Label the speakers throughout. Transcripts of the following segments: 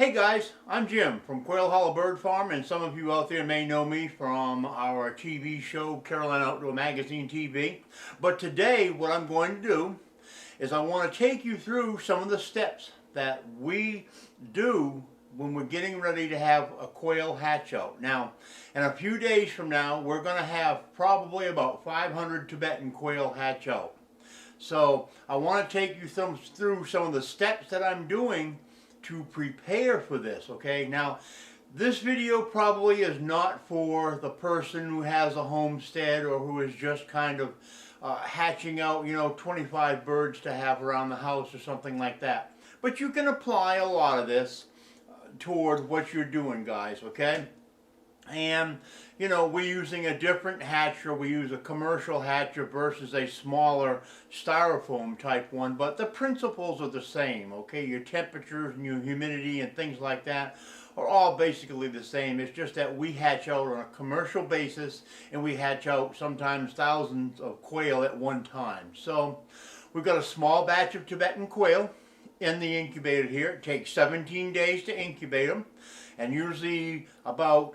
Speaker 1: Hey guys, I'm Jim from Quail Hollow Bird Farm, and some of you out there may know me from our TV show, Carolina Outdoor Magazine TV. But today what I'm going to do is I want to take you through some of the steps that we do when we're getting ready to have a quail hatch out. Now, in a few days from now, we're going to have probably about 500 Tibetan quail hatch out. So I want to take you through some of the steps that I'm doing to prepare for this, okay? Now, this video probably is not for the person who has a homestead or who is just kind of hatching out, 25 birds to have around the house or something like that. But you can apply a lot of this toward what you're doing, guys, okay? And, we're using a different hatcher. We use a commercial hatcher versus a smaller styrofoam type one, but the principles are the same, okay? Your temperatures and your humidity and things like that are all basically the same. It's just that we hatch out on a commercial basis, and we hatch out sometimes thousands of quail at one time. So we've got a small batch of Tibetan quail in the incubator here. It takes 17 days to incubate them, and usually about,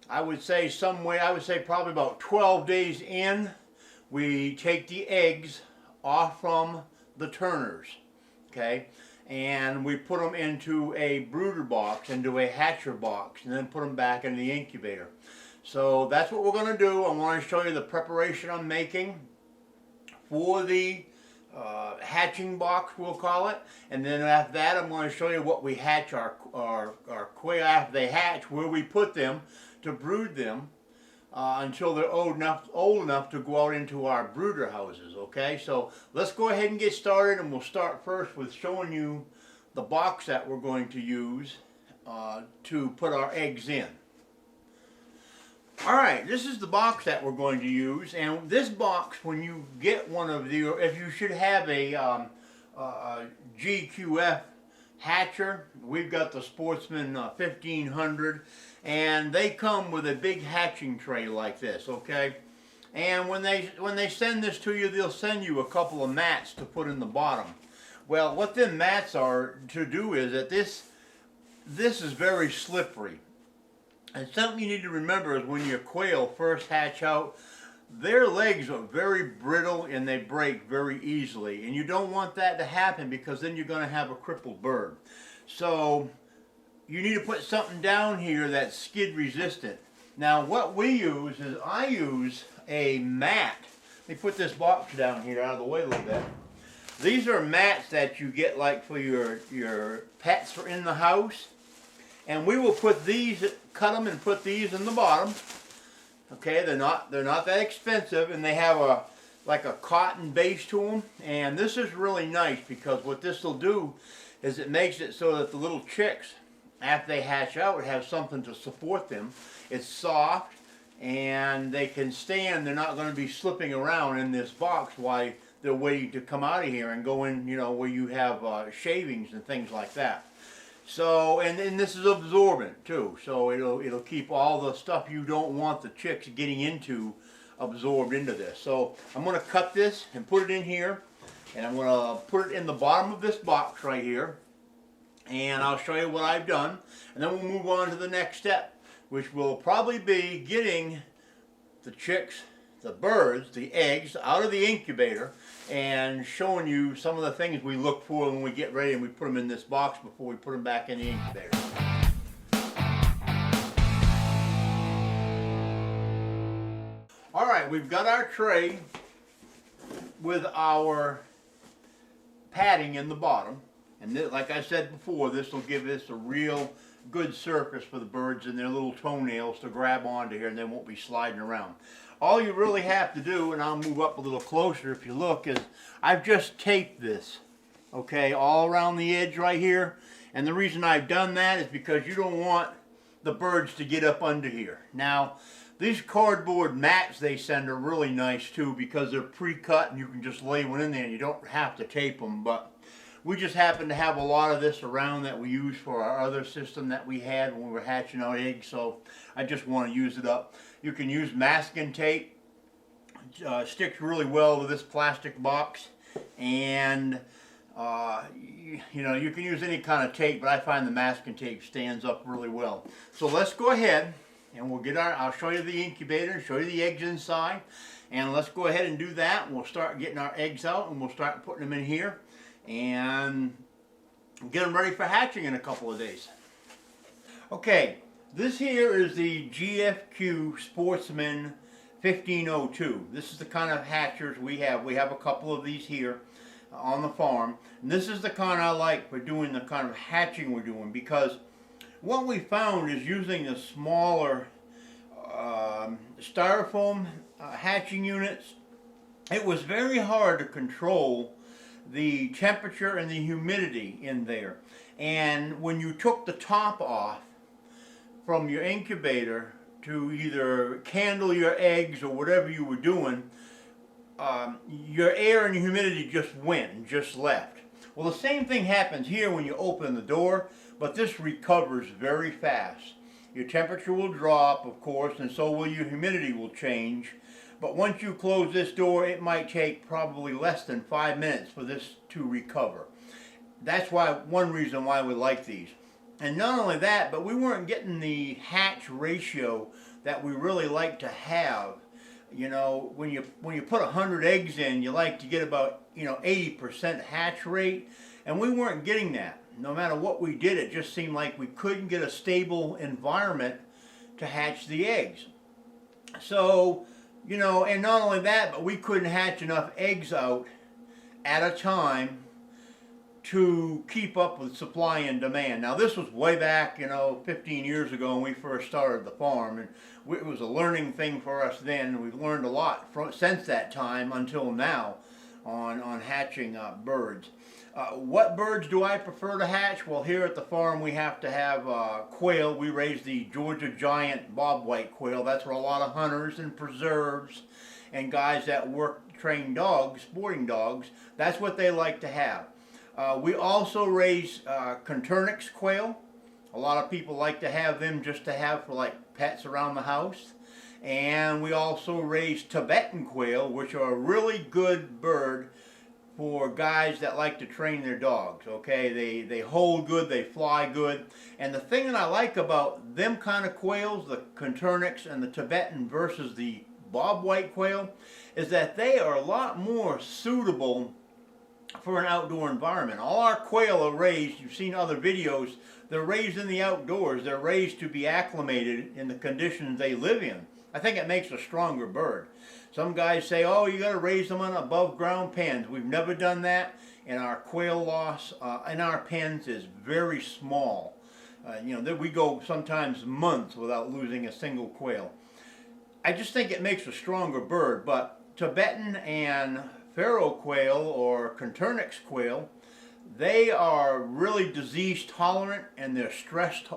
Speaker 1: I would say probably about 12 days in, we take the eggs off from the turners, okay? And we put them into a brooder box, into a hatcher box, and then put them back in the incubator. So that's what we're going to do. I want to show you the preparation I'm making for the hatching box, we'll call it. And then after that, I'm going to show you what we hatch our quail after they hatch, where we put them to brood them until they're old enough to go out into our brooder houses, okay? So let's go ahead and get started, and we'll start first with showing you the box that we're going to use to put our eggs in. Alright, this is the box that we're going to use, and this box, when you get one of the, if you should have a GQF hatcher, we've got the Sportsman 1500, and they come with a big hatching tray like this, okay? And when they send this to you, they'll send you a couple of mats to put in the bottom. Well, what them mats are to do is that this is very slippery. And something you need to remember is when your quail first hatch out, their legs are very brittle and they break very easily. And you don't want that to happen, because then you're going to have a crippled bird. So you need to put something down here that's skid resistant. Now what we use is, I use a mat. Let me put this box down here out of the way a little bit. These are mats that you get like for your pets for in the house. And we will put these, cut them and put these in the bottom. Okay, they're not that expensive, and they have like a cotton base to them. And this is really nice, because what this will do is it makes it so that the little chicks, after they hatch out, have something to support them. It's soft, and they can stand. They're not going to be slipping around in this box while they're waiting to come out of here and go in, where you have shavings and things like that. So, and this is absorbent too, so it'll keep all the stuff you don't want the chicks getting into absorbed into this. So I'm going to cut this and put it in here, and I'm going to put it in the bottom of this box right here, and I'll show you what I've done, and then we'll move on to the next step, which will probably be getting the chicks, the birds, the eggs out of the incubator, and showing you some of the things we look for when we get ready and we put them in this box before we put them back in the incubator. Alright, we've got our tray with our padding in the bottom, and this, like I said before, this will give this a real good surface for the birds and their little toenails to grab onto here, and they won't be sliding around. All you really have to do, and I'll move up a little closer if you look, is I've just taped this, okay, all around the edge right here. And the reason I've done that is because you don't want the birds to get up under here. Now, these cardboard mats they send are really nice too, because they're pre-cut and you can just lay one in there and you don't have to tape them. But we just happen to have a lot of this around that we use for our other system that we had when we were hatching out eggs, so I just want to use it up. You can use masking tape. Sticks really well to this plastic box, and You know, you can use any kind of tape, but I find the masking tape stands up really well. So let's go ahead and we'll get I'll show you the incubator, show you the eggs inside, and let's go ahead and do that. We'll start getting our eggs out and we'll start putting them in here and get them ready for hatching in a couple of days. Okay, this here is the GFQ Sportsman 1502. This is the kind of hatchers we have. We have a couple of these here on the farm. And this is the kind I like for doing the kind of hatching we're doing, because what we found is using the smaller styrofoam hatching units, it was very hard to control the temperature and the humidity in there. And when you took the top off from your incubator to either candle your eggs or whatever you were doing, your air and humidity just went and just left. Well, the same thing happens here when you open the door, but this recovers very fast. Your temperature will drop, of course, and so will your humidity will change. But once you close this door, it might take probably less than 5 minutes for this to recover. That's one reason why we like these. And not only that, but we weren't getting the hatch ratio that we really like to have. You know, when you put 100 eggs in, you like to get about 80% hatch rate, and we weren't getting that. No matter what we did, it just seemed like we couldn't get a stable environment to hatch the eggs. So, and not only that, but we couldn't hatch enough eggs out at a time to keep up with supply and demand. Now, this was way back, 15 years ago when we first started the farm, and it was a learning thing for us then, and we've learned a lot since that time until now on hatching birds. What birds do I prefer to hatch? Well, here at the farm we have to have quail. We raise the Georgia Giant bobwhite quail. That's where a lot of hunters and preserves and guys that train dogs, sporting dogs, that's what they like to have. We also raise Conturnix quail. A lot of people like to have them just to have for like pets around the house. And we also raise Tibetan quail, which are a really good bird for guys that like to train their dogs. Okay, they hold good, they fly good. And the thing that I like about them kind of quails, the Conturnix and the Tibetan versus the bobwhite quail, is that they are a lot more suitable for an outdoor environment. All our quail are raised, you've seen other videos, they're raised in the outdoors. They're raised to be acclimated in the conditions they live in. I think it makes a stronger bird. Some guys say, oh, you got to raise them on above ground pens. We've never done that, and our quail loss in our pens is very small. We go sometimes months without losing a single quail. I just think it makes a stronger bird, but Tibetan and Pharaoh quail or Conturnix quail, they are really disease tolerant, and they're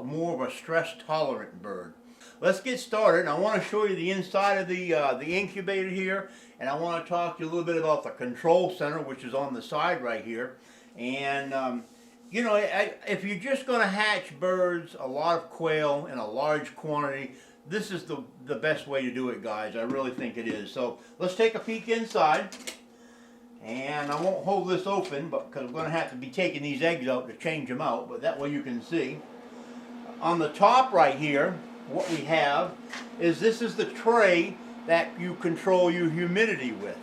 Speaker 1: more of a stress tolerant bird. Let's get started. I want to show you the inside of the incubator here, and I want to talk to you a little bit about the control center, which is on the side right here. And if you're just going to hatch birds, a lot of quail in a large quantity, this is the best way to do it, guys. I really think it is. So let's take a peek inside. And I won't hold this open, because I'm going to have to be taking these eggs out to change them out, but that way you can see. On the top right here, what we have is this is the tray that you control your humidity with.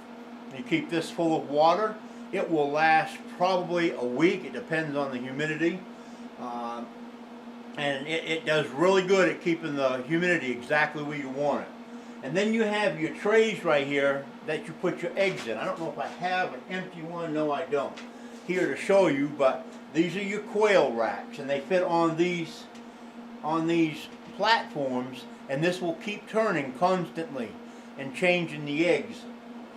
Speaker 1: You keep this full of water. It will last probably a week. It depends on the humidity. And it does really good at keeping the humidity exactly where you want it. And then you have your trays right here that you put your eggs in. I don't know if I have an empty one. No, I don't. Here to show you, but these are your quail racks, and they fit on these platforms, and this will keep turning constantly and changing the eggs,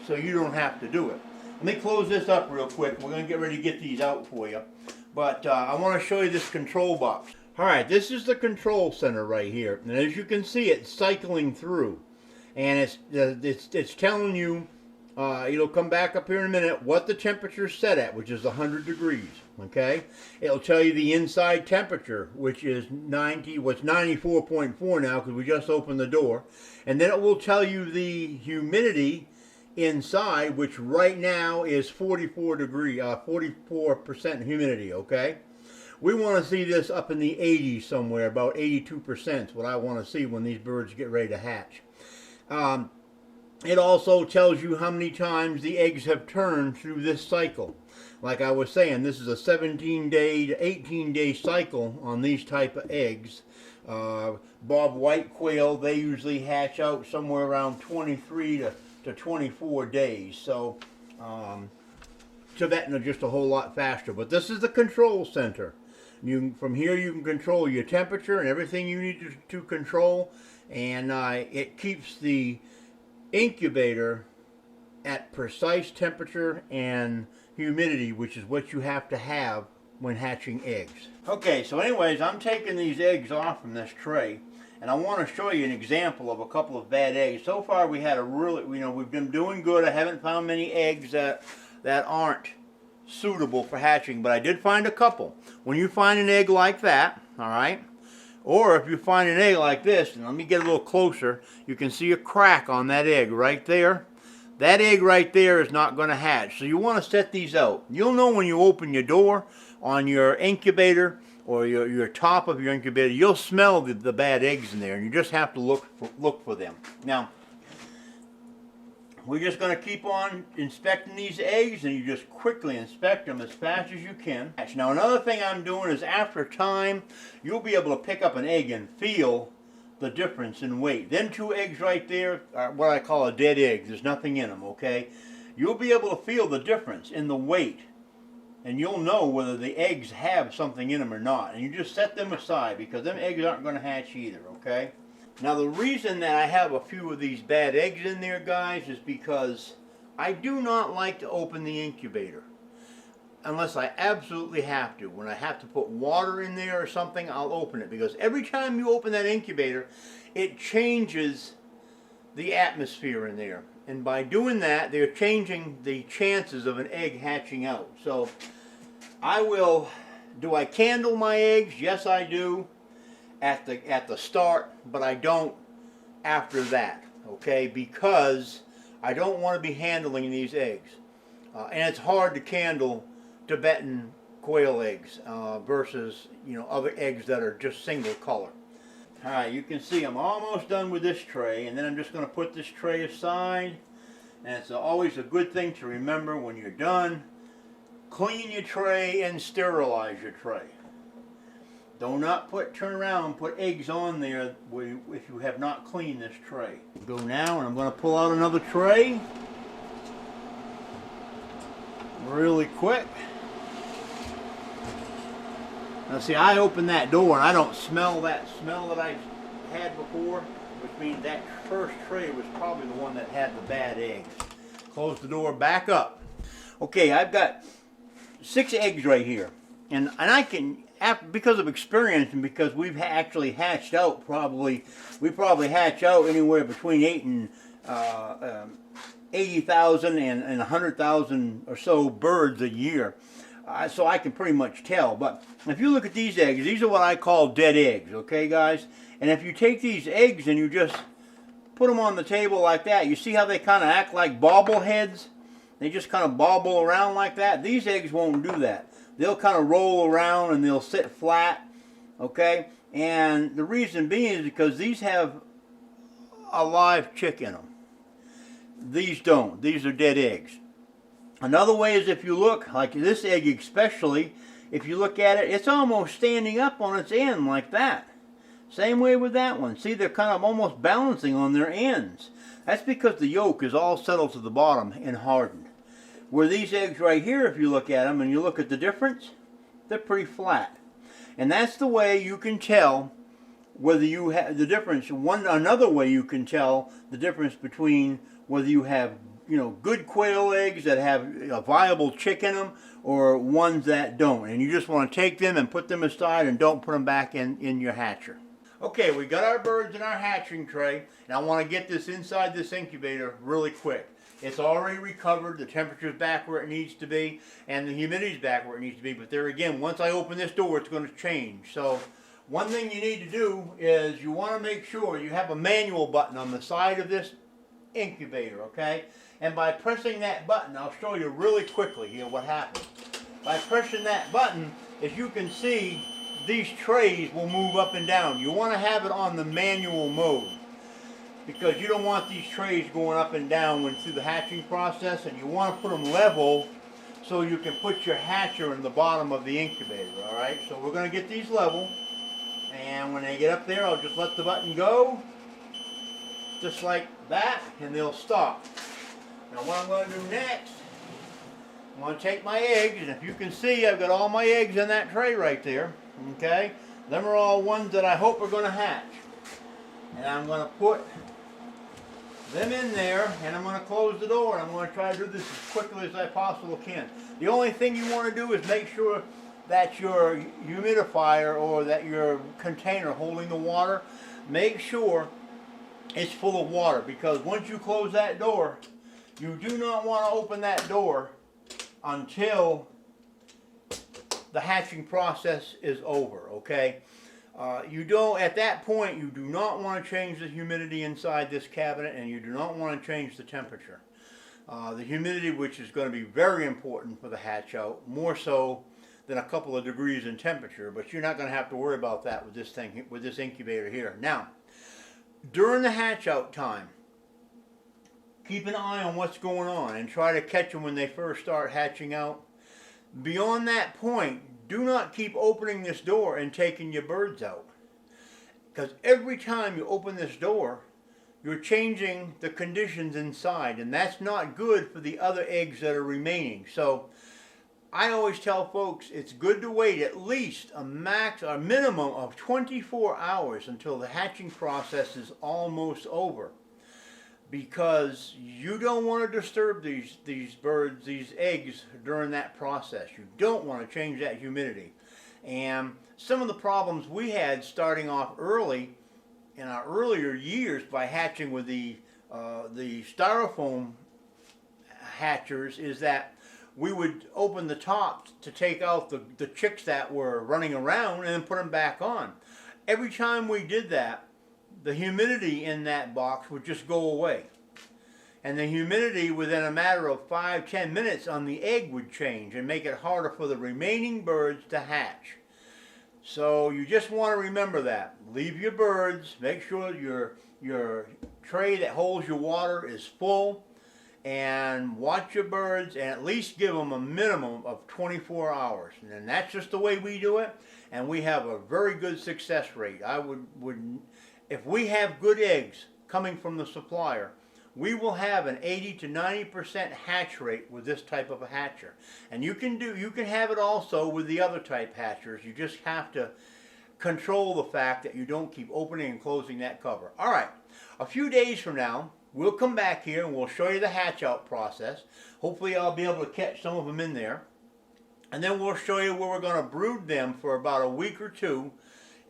Speaker 1: so you don't have to do it. Let me close this up real quick. We're going to get ready to get these out for you. But I want to show you this control box. Alright, this is the control center right here. And as you can see, it's cycling through. And it's telling you, it'll come back up here in a minute, what the temperature is set at, which is 100 degrees. Okay? It'll tell you the inside temperature, which is 94.4 now, because we just opened the door. And then it will tell you the humidity inside, which right now is 44% humidity, okay? We want to see this up in the 80s somewhere, about 82% is what I want to see when these birds get ready to hatch. It also tells you how many times the eggs have turned through this cycle. Like I was saying, this is a 17-day to 18-day cycle on these type of eggs. Bob white quail, they usually hatch out somewhere around 23 to 24 days. So Tibetan are just a whole lot faster. But this is the control center. From here you can control your temperature and everything you need to control. And it keeps the incubator at precise temperature and humidity, which is what you have to have when hatching eggs. Okay, so anyways, I'm taking these eggs off from this tray, and I want to show you an example of a couple of bad eggs. So far we had a really, we've been doing good. I haven't found many eggs that aren't suitable for hatching, but I did find a couple. When you find an egg like that, all right, or if you find an egg like this, and let me get a little closer, you can see a crack on that egg right there. That egg right there is not going to hatch. So you want to set these out. You'll know when you open your door on your incubator or your top of your incubator, you'll smell the bad eggs in there, and you just have to look for them. Now, we're just going to keep on inspecting these eggs, and you just quickly inspect them as fast as you can. Now, another thing I'm doing is after time, you'll be able to pick up an egg and feel the difference in weight. Them two eggs right there are what I call a dead egg. There's nothing in them, okay? You'll be able to feel the difference in the weight, and you'll know whether the eggs have something in them or not. And you just set them aside because them eggs aren't going to hatch either, okay? Now the reason that I have a few of these bad eggs in there, guys, is because I do not like to open the incubator unless I absolutely have to. When I have to put water in there or something, I'll open it, because every time you open that incubator, it changes the atmosphere in there. And by doing that, they're changing the chances of an egg hatching out. So do I candle my eggs? Yes, I do at the start, but I don't after that, okay? Because I don't want to be handling these eggs. And it's hard to candle Tibetan quail eggs versus other eggs that are just single color. Alright, you can see I'm almost done with this tray, and then I'm just going to put this tray aside. And it's always a good thing to remember when you're done, clean your tray and sterilize your tray. Do not turn around and put eggs on there if you have not cleaned this tray. Go now, and I'm going to pull out another tray really quick. Now see, I opened that door and I don't smell that smell that I had before, which means that first tray was probably the one that had the bad eggs. Close the door back up. Okay, I've got 6 eggs right here, and I can, because of experience and because we've actually hatched out we probably hatch out anywhere between 80,000 and 100,000 or so birds a year. So I can pretty much tell. But if you look at these eggs, these are what I call dead eggs, okay, guys? And if you take these eggs and you just put them on the table like that, you see how they kind of act like bobbleheads? They just kind of bobble around like that. These eggs won't do that. They'll kind of roll around and they'll sit flat, okay? And the reason being is because these have a live chick in them. These don't. These are dead eggs. Another way is if you look, like this egg especially, if you look at it, it's almost standing up on its end like that. Same way with that one. See, they're kind of almost balancing on their ends. That's because the yolk is all settled to the bottom and hardened. Where these eggs right here, if you look at them and you look at the difference, they're pretty flat. And that's the way you can tell whether you have the difference. Another way you can tell the difference between whether you have good quail eggs that have a viable chick in them or ones that don't. And you just want to take them and put them aside and don't put them back in your hatcher. Okay, we got our birds in our hatching tray, and I want to get this inside this incubator really quick. It's already recovered, the temperature's back where it needs to be, and the humidity's back where it needs to be. But there again, once I open this door, it's going to change. So one thing you need to do is you want to make sure you have a manual button on the side of this incubator, okay? And by pressing that button, I'll show you really quickly here what happens. By pressing that button, as you can see, these trays will move up and down. You want to have it on the manual mode because you don't want these trays going up and down when through the hatching process, and you want to put them level so you can put your hatcher in the bottom of the incubator. Alright, so we're going to get these level, and when they get up there, I'll just let the button go just like that, and they'll stop. Now what I'm going to do next, I'm going to take my eggs, and if you can see, I've got all my eggs in that tray right there. Okay, them are all ones that I hope are going to hatch, and I'm going to put them in there, and I'm going to close the door, and I'm going to try to do this as quickly as I possibly can. The only thing you want to do is make sure that your humidifier or that your container holding the water, make sure it's full of water, because once you close that door, you do not want to open that door until the hatching process is over, okay? You don't, at that point, you do not want to change the humidity inside this cabinet, and you do not want to change the temperature. The humidity, which is going to be very important for the hatch out, more so than a couple of degrees in temperature, but you're not going to have to worry about that with this thing, with this incubator here. Now, during the hatch out time, keep an eye on what's going on and try to catch them when they first start hatching out. Beyond that point, do not keep opening this door and taking your birds out, because every time you open this door, you're changing the conditions inside, and that's not good for the other eggs that are remaining. So I always tell folks it's good to wait at least a minimum of 24 hours until the hatching process is almost over, because you don't want to disturb these birds, these eggs, during that process. You don't want to change that humidity. And some of the problems we had starting off early in our earlier years by hatching with the styrofoam hatchers is that we would open the tops to take out the chicks that were running around and then put them back on. Every time we did that, the humidity in that box would just go away. And the humidity within a matter of 5-10 minutes on the egg would change and make it harder for the remaining birds to hatch. So you just want to remember that. Leave your birds, make sure your tray that holds your water is full, and watch your birds and at least give them a minimum of 24 hours. And that's just the way we do it, and we have a very good success rate. I would if we have good eggs coming from the supplier, we will have an 80 to 90% hatch rate with this type of a hatcher. And you can have it also with the other type hatchers. You just have to control the fact that you don't keep opening and closing that cover. All right, a few days from now, we'll come back here and we'll show you the hatch out process. Hopefully I'll be able to catch some of them in there. And then we'll show you where we're going to brood them for about a week or two,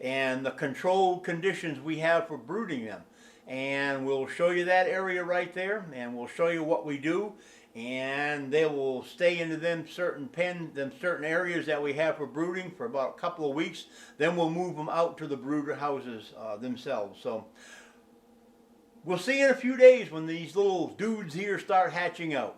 Speaker 1: and the controlled conditions we have for brooding them. And we'll show you that area right there, and we'll show you what we do, and they will stay into them certain areas that we have for brooding for about a couple of weeks. Then we'll move them out to the brooder houses themselves. So we'll see you in a few days when these little dudes here start hatching out.